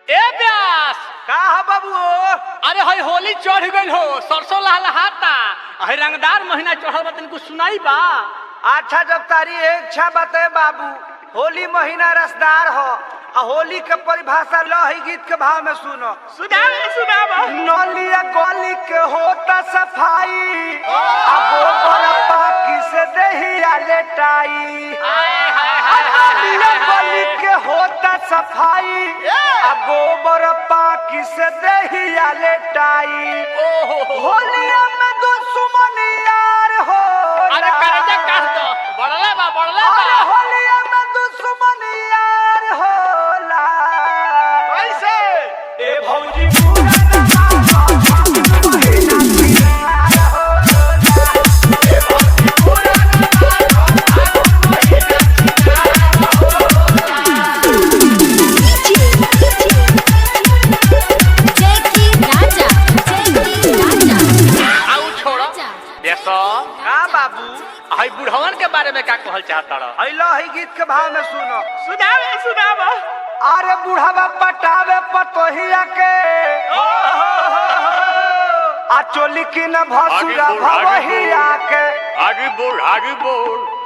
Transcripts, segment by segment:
ए व्यास का है बाबू? अरे हई होली चढ़ गई हो, सरसों लहलहाता, हई रंगदार महीना चढ़ल बा, तनिको सुनाई बा। अच्छा जब तारी इच्छा बताए बाबू, होली महीना रसदार हो आ होली के परिभाषा लही गीत के भाव में सुनो। सुनावा नलिया गली के होता सफाई, अब गोबर पाकी से दहिया लेटाई। नलिया गली के होता सफाई, अब गोबर पाकी से दहिया लेटाई। होलिया में दुश्मन यार हो, अरे करजा काट दो, बढ़ले बा होलिया में दुश्मन यार होला। कैसे ए भौजी बाबू हई बुढ़वन के बारे में का कहल चाहता रह? हई गीत के भाव में सुनो। सुनावा अरे बुढ़ावा पटावे पतोहिया के, आ चोली की न भसुरा भवहिया के। आगे बोल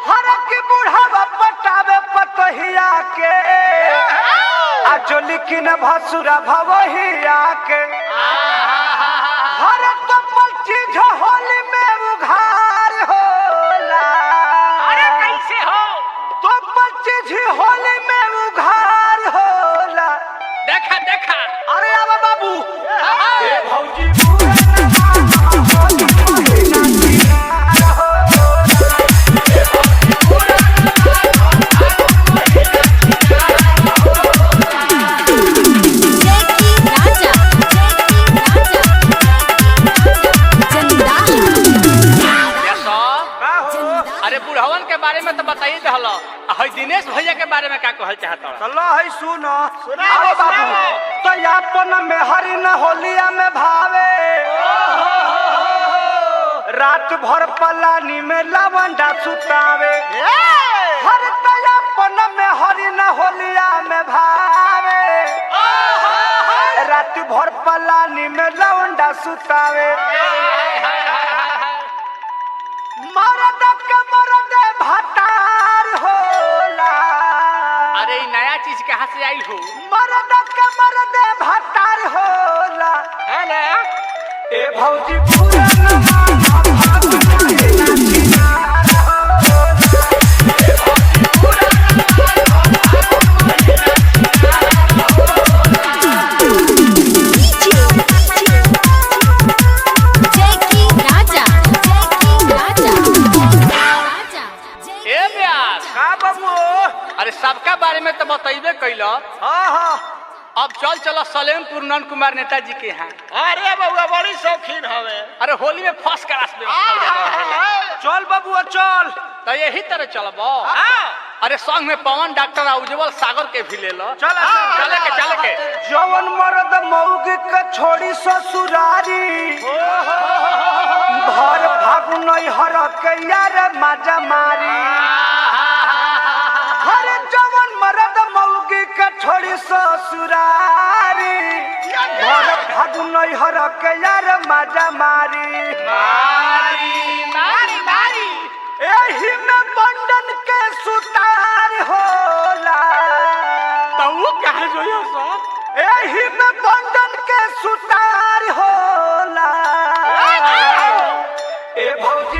हर की बुढ़ावा पटावे पतोहिया के, आ चोली की न भसुरा भवहिया के। हर कपल चीज होली में उघार होला। अरे कैसे हो? तो चीज होली में उघार होला। देखा अरे आवा बाबू ए भौजी बुढ़वन के बारे में तो बताइए दहल, हई दिनेश भैया के बारे में का कहल चाहता रह? चलो हई सुनो। सुनाओ बाबू तो यापन में हरि न होलिया में भावे, रात भर पलानी में लवंडा सुतावे। हर तयापन में हरि न होलिया में भावे, रात भर पलानी में लवंडा सुतावे। मरद के मरद भतार होला। अरे नया चीज कहाँ से आई हो? मरद के मरद भतार होला है ना? ए भौजी पूरा अरे सबका बारे में तो बताइबे कैल। अब चलो सलेमपुर नंद कुमार नेताजी के यहाँ। अरे बउआ बड़ी शौकीन हवे। अरे होली में फर्स्ट क्लास में चल बबुआ चल। तो यही तरह चलब। अरे संग में पवन डॉक्टर उज्जवल सागर के भी ले लो। चले के जवन मर्द मौगी के छोड़ी ससुरारी, भर फागुन हर के यार मजा मारी। हर जवन मर्द मौगी के छोड़ी ससुरारी, भर फागुन हर के यार मजा मारी। एही में बंधन के सुतार होला। तो कहा जो सब एही में बंधन के सुतार होला। ए भौजी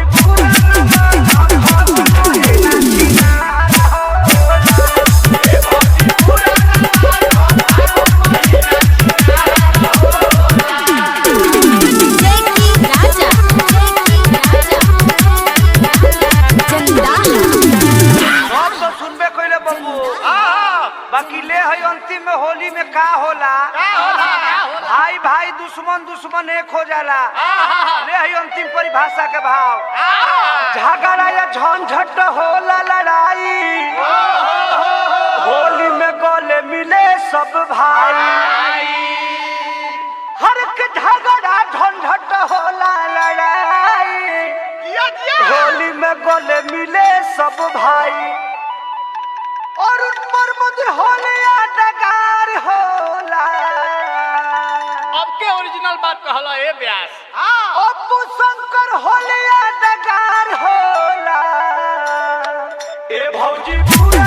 बाकी ले है अंतिम में होली में का होला? भाई भाई दुश्मन एक हो जाला। ले है अंतिम परिभाषा के भाव। झगड़ा या झंझट होला लड़ाई, होली में गले मिले सब भाई। हर के झगड़ा झंझट होला लड़ाई, होली में गले मिले सब भाई। और उन पर मुझे होलिया डकार होला। बात कहला ए व्यास। अपू शंकर होलिया डगार होला ए भौजी पूरा